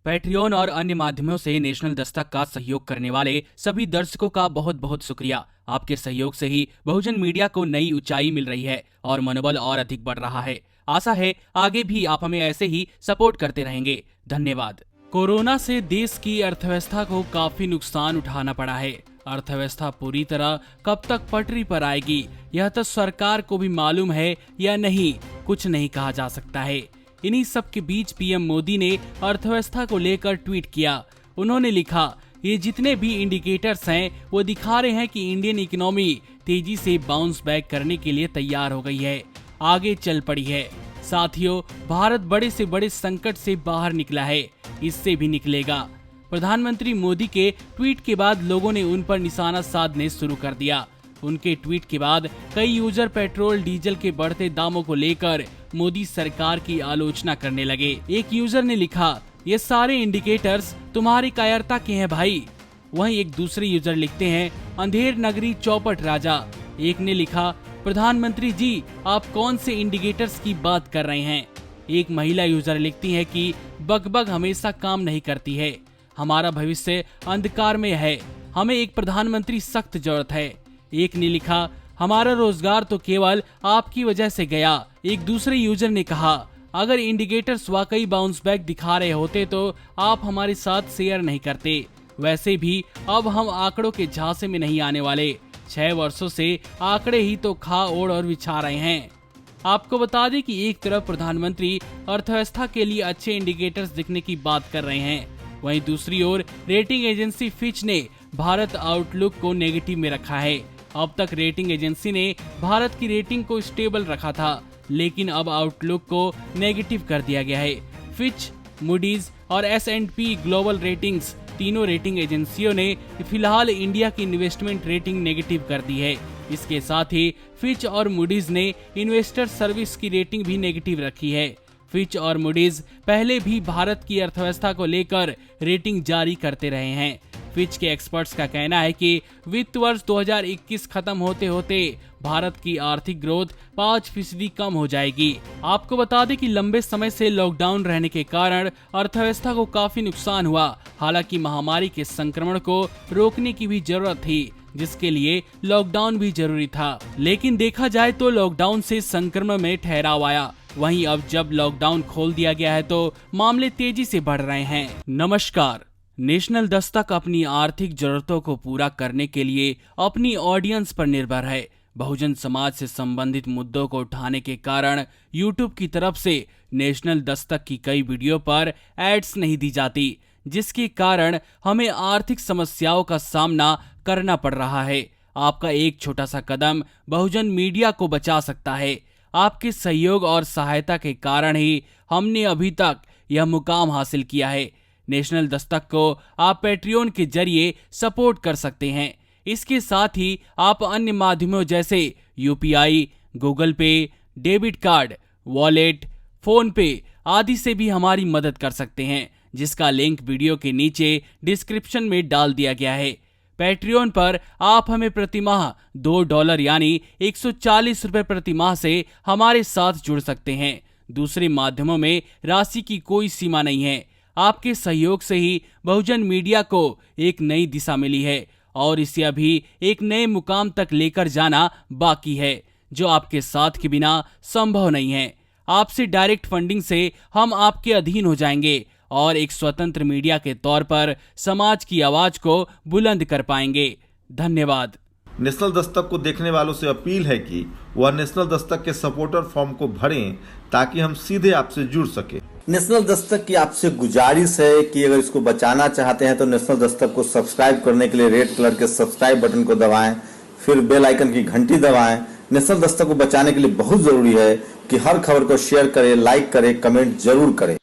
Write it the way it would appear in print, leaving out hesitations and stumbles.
Patreon और अन्य माध्यमों से नेशनल दस्तक का सहयोग करने वाले सभी दर्शकों का बहुत बहुत शुक्रिया। आपके सहयोग से ही बहुजन मीडिया को नई ऊंचाई मिल रही है और मनोबल और अधिक बढ़ रहा है। आशा है आगे भी आप हमें ऐसे ही सपोर्ट करते रहेंगे। धन्यवाद। कोरोना से देश की अर्थव्यवस्था को काफी नुकसान उठाना पड़ा है। अर्थव्यवस्था पूरी तरह कब तक पटरी पर आएगी यह तो सरकार को भी मालूम है या नहीं, कुछ नहीं कहा जा सकता है। इन्हीं सब के बीच पीएम मोदी ने अर्थव्यवस्था को लेकर ट्वीट किया। उन्होंने लिखा, ये जितने भी इंडिकेटर्स हैं वो दिखा रहे हैं कि इंडियन इकोनॉमी तेजी से बाउंस बैक करने के लिए तैयार हो गई है, आगे चल पड़ी है। साथियों, भारत बड़े से बड़े संकट से बाहर निकला है, इससे भी निकलेगा। प्रधानमंत्री मोदी के ट्वीट के बाद लोगों ने उन पर निशाना साधने शुरू कर दिया। उनके ट्वीट के बाद कई यूजर पेट्रोल डीजल के बढ़ते दामों को लेकर मोदी सरकार की आलोचना करने लगे। एक यूजर ने लिखा, ये सारे इंडिकेटर्स तुम्हारी कायरता के हैं भाई। वहीं एक दूसरे यूजर लिखते हैं, अंधेर नगरी चौपट राजा। एक ने लिखा, प्रधानमंत्री जी आप कौन से इंडिकेटर्स की बात कर रहे हैं। एक महिला यूजर लिखती है कि बकबक हमेशा काम नहीं करती है, हमारा भविष्य अंधकार में है, हमें एक प्रधानमंत्री सख्त जरूरत है। एक ने लिखा, हमारा रोजगार तो केवल आपकी वजह से गया। एक दूसरे यूजर ने कहा, अगर इंडिकेटर्स वाकई बाउंस बैक दिखा रहे होते तो आप हमारे साथ शेयर नहीं करते। वैसे भी अब हम आंकड़ों के झांसे में नहीं आने वाले। 6 वर्षों से आंकड़े ही तो खा ओढ़ और बिछा रहे हैं। आपको बता दें कि एक तरफ प्रधानमंत्री अर्थव्यवस्था के लिए अच्छे इंडिकेटर्स दिखने की बात कर रहे हैं, वहीं दूसरी ओर रेटिंग एजेंसी फिच ने भारत आउटलुक को नेगेटिव में रखा है। अब तक रेटिंग एजेंसी ने भारत की रेटिंग को स्टेबल रखा था, लेकिन अब आउटलुक को नेगेटिव कर दिया गया है। फिच, मूडीज और S&P ग्लोबल रेटिंग्स तीनों रेटिंग एजेंसियों ने फिलहाल इंडिया की इन्वेस्टमेंट रेटिंग नेगेटिव कर दी है। इसके साथ ही फिच और मूडीज ने इन्वेस्टर सर्विस की रेटिंग भी नेगेटिव रखी है। फिच और मूडीज पहले भी भारत की अर्थव्यवस्था को लेकर रेटिंग जारी करते रहे हैं। फिच के एक्सपर्ट्स का कहना है कि वित्त वर्ष 2021 खत्म होते होते भारत की आर्थिक ग्रोथ 5% कम हो जाएगी। आपको बता दें कि लंबे समय से लॉकडाउन रहने के कारण अर्थव्यवस्था को काफी नुकसान हुआ। हालांकि महामारी के संक्रमण को रोकने की भी जरूरत थी, जिसके लिए लॉकडाउन भी जरूरी था। लेकिन देखा जाए तो लॉकडाउन से संक्रमण में ठहराव आया। वहीं अब जब लॉकडाउन खोल दिया गया है तो मामले तेजी से बढ़ रहे हैं। नमस्कार। नेशनल दस्तक अपनी आर्थिक जरूरतों को पूरा करने के लिए अपनी ऑडियंस पर निर्भर है। बहुजन समाज से संबंधित मुद्दों को उठाने के कारण यूट्यूब की तरफ से नेशनल दस्तक की कई वीडियो पर एड्स नहीं दी जाती, जिसके कारण हमें आर्थिक समस्याओं का सामना करना पड़ रहा है। आपका एक छोटा सा कदम बहुजन मीडिया को बचा सकता है। आपके सहयोग और सहायता के कारण ही हमने अभी तक यह मुकाम हासिल किया है। नेशनल दस्तक को आप पैट्रियन के जरिए सपोर्ट कर सकते हैं। इसके साथ ही आप अन्य माध्यमों जैसे UPI, गूगल पे, डेबिट कार्ड, वॉलेट, फोन पे आदि से भी हमारी मदद कर सकते हैं, जिसका लिंक वीडियो के नीचे डिस्क्रिप्शन में डाल दिया गया है। पैट्रियन पर आप हमें प्रतिमाह $2 यानी 140 रुपए प्रतिमाह से हमारे साथ जुड़ सकते हैं। दूसरे माध्यमों में राशि की कोई सीमा नहीं है। आपके सहयोग से ही बहुजन मीडिया को एक नई दिशा मिली है और इसे अभी एक नए मुकाम तक लेकर जाना बाकी है, जो आपके साथ के बिना संभव नहीं है। आपसे डायरेक्ट फंडिंग से हम आपके अधीन हो जाएंगे और एक स्वतंत्र मीडिया के तौर पर समाज की आवाज को बुलंद कर पाएंगे। धन्यवाद। नेशनल दस्तक को देखने वालों से अपील है कि वह नेशनल दस्तक के सपोर्टर फॉर्म को भरें ताकि हम सीधे आपसे जुड़ सके। नेशनल दस्तक की आपसे गुजारिश है कि अगर इसको बचाना चाहते हैं तो नेशनल दस्तक को सब्सक्राइब करने के लिए रेड कलर के सब्सक्राइब बटन को दबाएं, फिर बेल आइकन की घंटी दबाएं। नेशनल दस्तक को बचाने के लिए बहुत जरूरी है कि हर खबर को शेयर करें, लाइक करें, कमेंट जरूर करें।